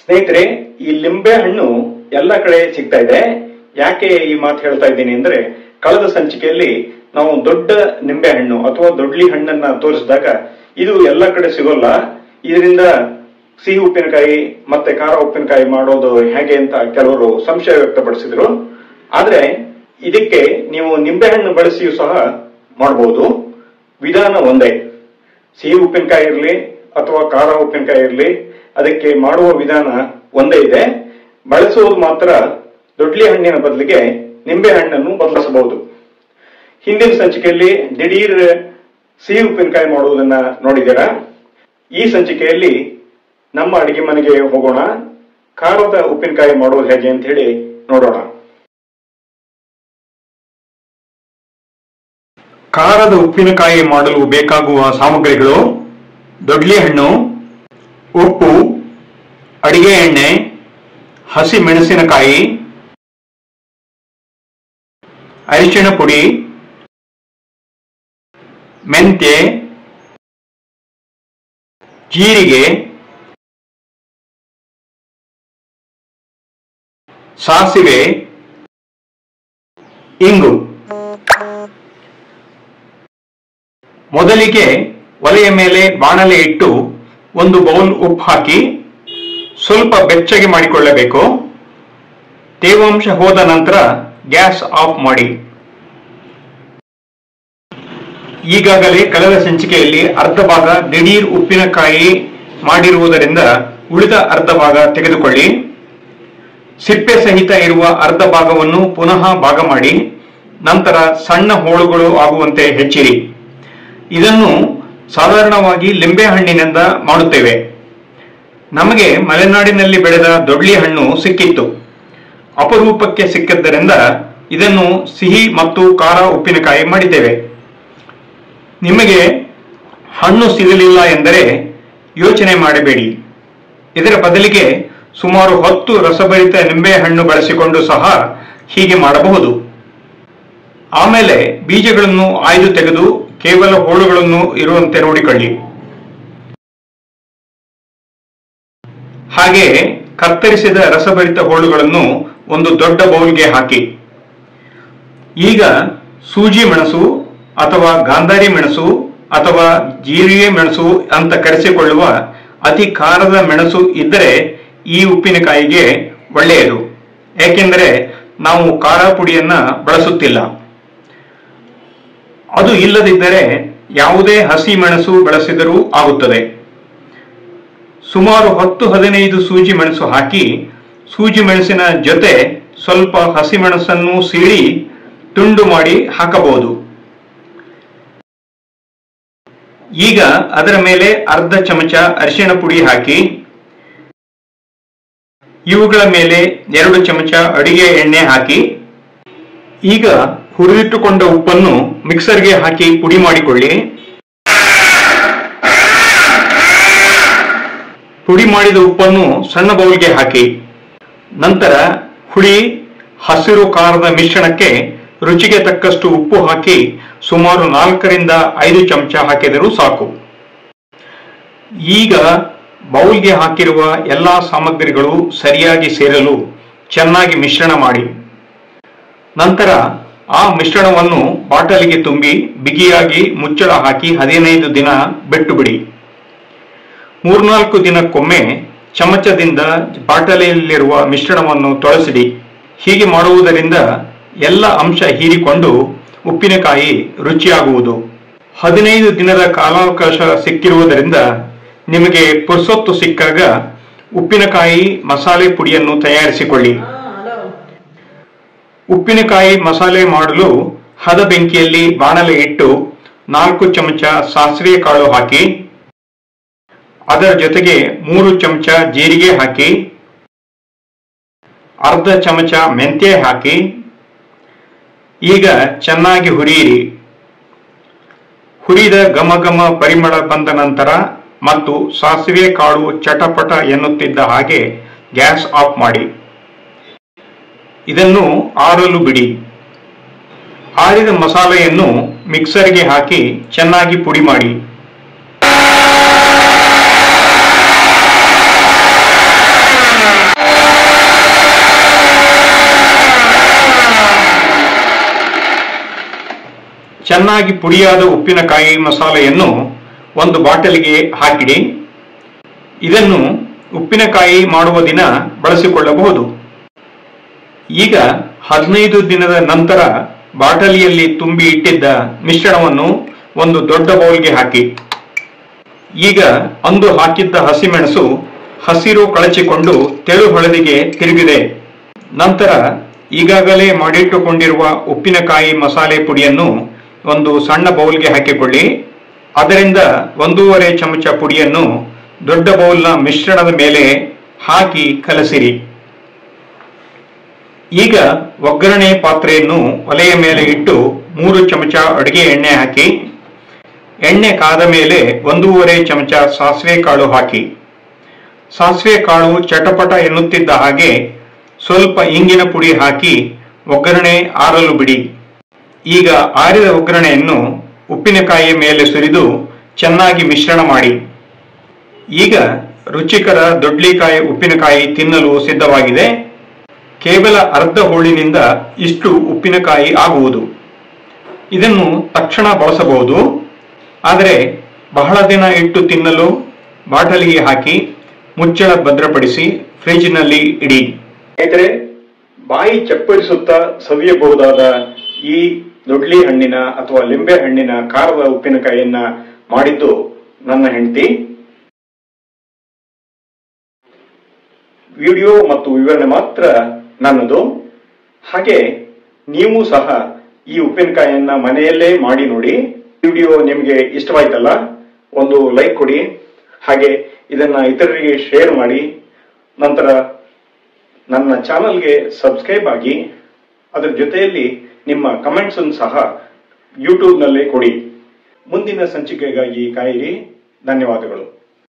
ಸ್ನೇಹಿತರೆ, ಈ ಲಿಂಬೆ ಹಣ್ಣು ಎಲ್ಲ ಕಡೆ ಸಿಗ್ತಾ ಇದೆ. ಯಾಕೆ ಈ ಮಾತು ಹೇಳ್ತಾ ಇದ್ದೀನಿ ಅಂದ್ರೆ, ಕಳೆದ ಸಂಚಿಕೆಯಲ್ಲಿ ನಾವು ದೊಡ್ಡ ನಿಂಬೆ ಹಣ್ಣು ಅಥವಾ ದೊಡ್ಡಲಿ ಹಣ್ಣನ್ನ ತೋರಿಸಿದಾಗ ಇದು ಎಲ್ಲ ಕಡೆ ಸಿಗೋಲ್ಲ, ಇದರಿಂದ ಸಿಹಿ ಉಪ್ಪಿನಕಾಯಿ ಮತ್ತೆ ಖಾರ ಉಪ್ಪಿನಕಾಯಿ ಮಾಡೋದು ಹೇಗೆ ಅಂತ ಕೆಲವರು ಸಂಶಯ ವ್ಯಕ್ತಪಡಿಸಿದ್ರು. ಆದ್ರೆ ಇದಕ್ಕೆ ನೀವು ನಿಂಬೆ ಹಣ್ಣು ಬಳಸಿಯೂ ಸಹ ಮಾಡಬಹುದು. ವಿಧಾನ ಒಂದೇ. ಸಿಹಿ ಉಪ್ಪಿನಕಾಯಿ ಇರಲಿ ಅಥವಾ ಖಾರ ಉಪ್ಪಿನಕಾಯಿ ಇರಲಿ, ಅದಕ್ಕೆ ಮಾಡುವ ವಿಧಾನ ಒಂದೇ ಇದೆ. ಬಳಸುವುದು ಮಾತ್ರ ದೊಡ್ಡಲಿ ಹಣ್ಣಿನ ಬದಲಿಗೆ ನಿಂಬೆ ಹಣ್ಣನ್ನು ಬದಲಿಸಬಹುದು. ಹಿಂದಿನ ಸಂಚಿಕೆಯಲ್ಲಿ ದಿಢೀರ್ ಸಿಹಿ ಉಪ್ಪಿನಕಾಯಿ ಮಾಡುವುದನ್ನ ನೋಡಿದ್ದೀರಾ. ಈ ಸಂಚಿಕೆಯಲ್ಲಿ ನಮ್ಮ ಅಡಿಗೆ ಮನೆಗೆ ಹೋಗೋಣ, ಖಾರದ ಉಪ್ಪಿನಕಾಯಿ ಮಾಡುವುದು ಹೇಗೆ ಅಂತ ಹೇಳಿ ನೋಡೋಣ. ಖಾರದ ಉಪ್ಪಿನಕಾಯಿ ಮಾಡಲು ಬೇಕಾಗುವ ಸಾಮಗ್ರಿಗಳು: ದೊಡ್ಡಲಿ ಹಣ್ಣು, ಉಪ್ಪು, ಅಡಿಗೆ ಎಣ್ಣೆ, ಹಸಿ ಮೆಣಸಿನಕಾಯಿ, ಅರಿಶಿಣ ಪುಡಿ, ಮೆಂತ್ಯೆ, ಜೀರಿಗೆ, ಸಾಸಿವೆ, ಇಂಗು. ಮೊದಲಿಗೆ ಒಲೆಯ ಮೇಲೆ ಬಾಣಲೆ ಇಟ್ಟು ಒಂದು ಬೌಲ್ ಉಪ್ಪು ಹಾಕಿ ಸ್ವಲ್ಪ ಬೆಚ್ಚಗೆ ಮಾಡಿಕೊಳ್ಳಬೇಕು. ತೇವಾಂಶ ಹೋದ ನಂತರ ಗ್ಯಾಸ್ ಆಫ್ ಮಾಡಿ. ಈಗಾಗಲೇ ಕಳೆದ ಸಂಚಿಕೆಯಲ್ಲಿ ಅರ್ಧ ಭಾಗ ದಿಢೀರ್ ಉಪ್ಪಿನಕಾಯಿ ಮಾಡಿರುವುದರಿಂದ ಉಳಿದ ಅರ್ಧ ಭಾಗ ತೆಗೆದುಕೊಳ್ಳಿ. ಸಿಪ್ಪೆ ಸಹಿತ ಇರುವ ಅರ್ಧ ಭಾಗವನ್ನು ಪುನಃ ಭಾಗ ಮಾಡಿ ನಂತರ ಸಣ್ಣ ಹೋಳುಗಳು ಆಗುವಂತೆ ಹೆಚ್ಚಿರಿ. ಇದನ್ನು ಸಾಧಾರಣವಾಗಿ ಲಿಂಬೆ ಹಣ್ಣಿನಿಂದ ಮಾಡುತ್ತೇವೆ. ನಮಗೆ ಮಲೆನಾಡಿನಲ್ಲಿ ಬೆಳೆದ ದೊಡ್ಡಲಿ ಹಣ್ಣು ಸಿಕ್ಕಿತ್ತು. ಅಪರೂಪಕ್ಕೆ ಸಿಕ್ಕಿದ್ದರಿಂದ ಇದನ್ನು ಸಿಹಿ ಮತ್ತು ಖಾರ ಉಪ್ಪಿನಕಾಯಿ ಮಾಡಿದ್ದೇವೆ. ನಿಮಗೆ ಹಣ್ಣು ಸಿಗಲಿಲ್ಲ ಎಂದರೆ ಯೋಚನೆ ಮಾಡಬೇಡಿ. ಇದರ ಬದಲಿಗೆ ಸುಮಾರು 10 ರಸಭರಿತ ನಿಂಬೆ ಹಣ್ಣು ಬಳಸಿಕೊಂಡು ಸಹ ಹೀಗೆ ಮಾಡಬಹುದು. ಆಮೇಲೆ ಬೀಜಗಳನ್ನು ಆಯ್ದು ತೆಗೆದು ಕೇವಲ ಹೋಳುಗಳನ್ನು ಇರುವಂತೆ ನೋಡಿಕೊಳ್ಳಿ. ಹಾಗೆ ಕತ್ತರಿಸಿದ ರಸಭರಿತ ಹೋಳುಗಳನ್ನು ಒಂದು ದೊಡ್ಡ ಬೌಲ್ಗೆ ಹಾಕಿ. ಈಗ ಸೂಜಿ ಮೆಣಸು ಅಥವಾ ಗಾಂಧಾರಿ ಮೆಣಸು ಅಥವಾ ಜೀರಿಗೆ ಮೆಣಸು ಅಂತ ಕರೆಸಿಕೊಳ್ಳುವ ಅತಿ ಖಾರದ ಮೆಣಸು ಇದ್ದರೆ ಈ ಉಪ್ಪಿನಕಾಯಿಗೆ ಒಳ್ಳೆಯದು. ಏಕೆಂದರೆ ನಾವು ಖಾರ ಪುಡಿಯನ್ನ ಬಳಸುತ್ತಿಲ್ಲ. ಅದು ಇಲ್ಲದಿದ್ದರೆ ಯಾವುದೇ ಹಸಿ ಮೆಣಸು ಬಳಸಿದರೂ ಆಗುತ್ತದೆ. ಸುಮಾರು 10-15 ಸೂಜಿ ಮೆಣಸು ಹಾಕಿ ಸೂಜಿ ಮೆಣಸಿನ ಜೊತೆ ಸ್ವಲ್ಪ ಹಸಿ ಮೆಣಸನ್ನು ಸೀಳಿ ತುಂಡು ಮಾಡಿ ಹಾಕಬಹುದು. ಈಗ ಅದರ ಮೇಲೆ ಅರ್ಧ ಚಮಚ ಅರಿಶಿಣ ಪುಡಿ ಹಾಕಿ, ಇವುಗಳ ಮೇಲೆ 2 ಚಮಚ ಅಡಿಗೆ ಎಣ್ಣೆ ಹಾಕಿ, ಈಗ ಹುರಿದಿಟ್ಟುಕೊಂಡ ಉಪ್ಪನ್ನು ಮಿಕ್ಸರ್ಗೆ ಹಾಕಿ ಪುಡಿ ಮಾಡಿಕೊಳ್ಳಿ. ಪುಡಿ ಮಾಡಿದ ಉಪ್ಪನ್ನು ಸಣ್ಣ ಬೌಲ್ಗೆ ಹಾಕಿ. ನಂತರ ಹುಳಿ ಹಸಿರು ಖಾರದ ಮಿಶ್ರಣಕ್ಕೆ ರುಚಿಗೆ ತಕ್ಕಷ್ಟು ಉಪ್ಪು ಹಾಕಿ ಸುಮಾರು 4ರಿಂದ 5 ಚಮಚ ಹಾಕಿದರೂ ಸಾಕು. ಈಗ ಬೌಲ್ಗೆ ಹಾಕಿರುವ ಎಲ್ಲಾ ಸಾಮಗ್ರಿಗಳು ಸರಿಯಾಗಿ ಸೇರಲು ಚೆನ್ನಾಗಿ ಮಿಶ್ರಣ ಮಾಡಿ. ನಂತರ ಆ ಮಿಶ್ರಣವನ್ನು ಬಾಟಲಿಗೆ ತುಂಬಿ ಬಿಗಿಯಾಗಿ ಮುಚ್ಚಳ ಹಾಕಿ 15 ದಿನ ಬಿಟ್ಟು ಬಿಡಿ. 3-4 ದಿನಕ್ಕೊಮ್ಮೆ ಚಮಚದಿಂದ ಬಾಟಲಿಯಲ್ಲಿರುವ ಮಿಶ್ರಣವನ್ನು ತೊಳೆಸಿಡಿ. ಹೀಗೆ ಮಾಡುವುದರಿಂದ ಎಲ್ಲ ಅಂಶ ಹೀರಿಕೊಂಡು ಉಪ್ಪಿನಕಾಯಿ ರುಚಿಯಾಗುವುದು. 15 ದಿನದ ಕಾಲಾವಕಾಶ ಸಿಕ್ಕಿರುವುದರಿಂದ ನಿಮಗೆ ಪುರ್ಸೊತ್ತು ಸಿಕ್ಕಾಗ ಉಪ್ಪಿನಕಾಯಿ ಮಸಾಲೆ ಪುಡಿಯನ್ನು ತಯಾರಿಸಿಕೊಳ್ಳಿ. ಉಪ್ಪಿನಕಾಯಿ ಮಸಾಲೆ ಮಾಡಲು ಹದ ಬೆಂಕಿಯಲ್ಲಿ ಬಾಣಲೆ ಇಟ್ಟು 4 ಚಮಚ ಸಾಸಿವೆ ಕಾಳು ಹಾಕಿ, ಅದರ ಜೊತೆಗೆ 3 ಚಮಚ ಜೀರಿಗೆ ಹಾಕಿ, ಅರ್ಧ ಚಮಚ ಮೆಂತ್ಯೆ ಹಾಕಿ, ಈಗ ಚೆನ್ನಾಗಿ ಹುರಿಯಿರಿ. ಹುರಿದ ಘಮ ಘಮ ಪರಿಮಳ ಬಂದ ನಂತರ ಮತ್ತು ಸಾಸಿವೆ ಕಾಳು ಚಟಪಟ ಎನ್ನುತ್ತಿದ್ದ ಹಾಗೆ ಗ್ಯಾಸ್ ಆಫ್ ಮಾಡಿ. ಇದನ್ನು ಆರಲು ಬಿಡಿ. ಆರಿದ ಮಸಾಲೆಯನ್ನು ಮಿಕ್ಸರ್ಗೆ ಹಾಕಿ ಚೆನ್ನಾಗಿ ಪುಡಿ ಮಾಡಿ. ಚೆನ್ನಾಗಿ ಪುಡಿಯಾದ ಉಪ್ಪಿನಕಾಯಿ ಮಸಾಲೆಯನ್ನು ಒಂದು ಬಾಟಲಿಗೆ ಹಾಕಿಡಿ. ಇದನ್ನು ಉಪ್ಪಿನಕಾಯಿ ಮಾಡುವ ದಿನ ಬಳಸಿಕೊಳ್ಳಬಹುದು. ಈಗ 15 ದಿನದ ನಂತರ ಬಾಟಲಿಯಲ್ಲಿ ತುಂಬಿ ಇಟ್ಟಿದ್ದ ಮಿಶ್ರಣವನ್ನು ಒಂದು ದೊಡ್ಡ ಬೌಲ್ಗೆ ಹಾಕಿ. ಈಗ ಅಂದು ಹಾಕಿದ್ದ ಹಸಿಮೆಣಸು ಹಸಿರು ಕಳಚಿಕೊಂಡು ತೆಳು ಹಳದಿಗೆ ತಿರುಗಿದೆ. ನಂತರ ಈಗಾಗಲೇ ಮಾಡಿಟ್ಟುಕೊಂಡಿರುವ ಉಪ್ಪಿನಕಾಯಿ ಮಸಾಲೆ ಪುಡಿಯನ್ನು ಒಂದು ಸಣ್ಣ ಬೌಲ್ಗೆ ಹಾಕಿಕೊಳ್ಳಿ. ಅದರಿಂದ 1.5 ಚಮಚ ಪುಡಿಯನ್ನು ದೊಡ್ಡ ಬೌಲ್ನ ಮಿಶ್ರಣದ ಮೇಲೆ ಹಾಕಿ ಕಲಸಿರಿ. ಈಗ ಒಗ್ಗರಣೆ ಪಾತ್ರೆಯನ್ನು ಒಲೆಯ ಮೇಲೆ ಇಟ್ಟು 3 ಚಮಚ ಅಡುಗೆ ಎಣ್ಣೆ ಹಾಕಿ. ಎಣ್ಣೆ ಕಾದ ಮೇಲೆ 1.5 ಚಮಚ ಸಾಸಿವೆ ಕಾಳು ಹಾಕಿ. ಸಾಸಿವೆ ಕಾಳು ಚಟಪಟ ಎನ್ನುತ್ತಿದ್ದ ಹಾಗೆ ಸ್ವಲ್ಪ ಇಂಗಿನ ಪುಡಿ ಹಾಕಿ ಒಗ್ಗರಣೆ ಆರಲು ಬಿಡಿ. ಈಗ ಆರಿದ ಒಗ್ಗರಣೆಯನ್ನು ಉಪ್ಪಿನಕಾಯಿಯ ಮೇಲೆ ಸುರಿದು ಚೆನ್ನಾಗಿ ಮಿಶ್ರಣ ಮಾಡಿ. ಈಗ ರುಚಿಕರ ದೊಡ್ಲಿಕಾಯಿ ಉಪ್ಪಿನಕಾಯಿ ತಿನ್ನಲು ಸಿದ್ಧವಾಗಿದೆ. ಕೇವಲ ಅರ್ಧ ಹೋಳಿನಿಂದ ಇಷ್ಟು ಉಪ್ಪಿನಕಾಯಿ ಆಗುವುದು. ಇದನ್ನು ತಕ್ಷಣ ಬಳಸಬಹುದು. ಆದರೆ ಬಹಳ ದಿನ ಇಟ್ಟು ತಿನ್ನಲು ಬಾಟಲಿಗೆ ಹಾಕಿ ಮುಚ್ಚಳ ಭದ್ರಪಡಿಸಿ ಫ್ರಿಜ್ನಲ್ಲಿ ಇಡಿ. ಸ್ನೇಹಿತರೆ, ಬಾಯಿ ಚಪ್ಪರಿಸುತ್ತಾ ಸವಿಯಬಹುದಾದ ಈ ದೊಡ್ಲಿ ಹಣ್ಣಿನ ಅಥವಾ ಲಿಂಬೆ ಹಣ್ಣಿನ ಖಾರದ ಉಪ್ಪಿನಕಾಯಿಯನ್ನ ಮಾಡಿದ್ದು ನನ್ನ ಹೆಂಡತಿ. ವಿಡಿಯೋ ಮತ್ತು ವಿವರಣೆ ಮಾತ್ರ ನನ್ನದು. ಹಾಗೆ ನೀವು ಸಹ ಈ ಉಪ್ಪಿನಕಾಯಿಯನ್ನ ಮನೆಯಲ್ಲೇ ಮಾಡಿ ನೋಡಿ. ವಿಡಿಯೋ ನಿಮಗೆ ಇಷ್ಟವಾಯ್ತಲ್ಲ, ಒಂದು ಲೈಕ್ ಕೊಡಿ. ಹಾಗೆ ಇದನ್ನ ಇತರರಿಗೆ ಶೇರ್ ಮಾಡಿ. ನಂತರ ನನ್ನ ಚಾನಲ್ಗೆ ಸಬ್ಸ್ಕ್ರೈಬ್ ಆಗಿ. ಅದರ ಜೊತೆಯಲ್ಲಿ ನಿಮ್ಮ ಕಮೆಂಟ್ಸ್ ಅನ್ನು ಸಹ ಯೂಟ್ಯೂಬ್ನಲ್ಲೇ ಕೊಡಿ. ಮುಂದಿನ ಸಂಚಿಕೆಗಾಗಿ ಕಾಯಿರಿ. ಧನ್ಯವಾದಗಳು.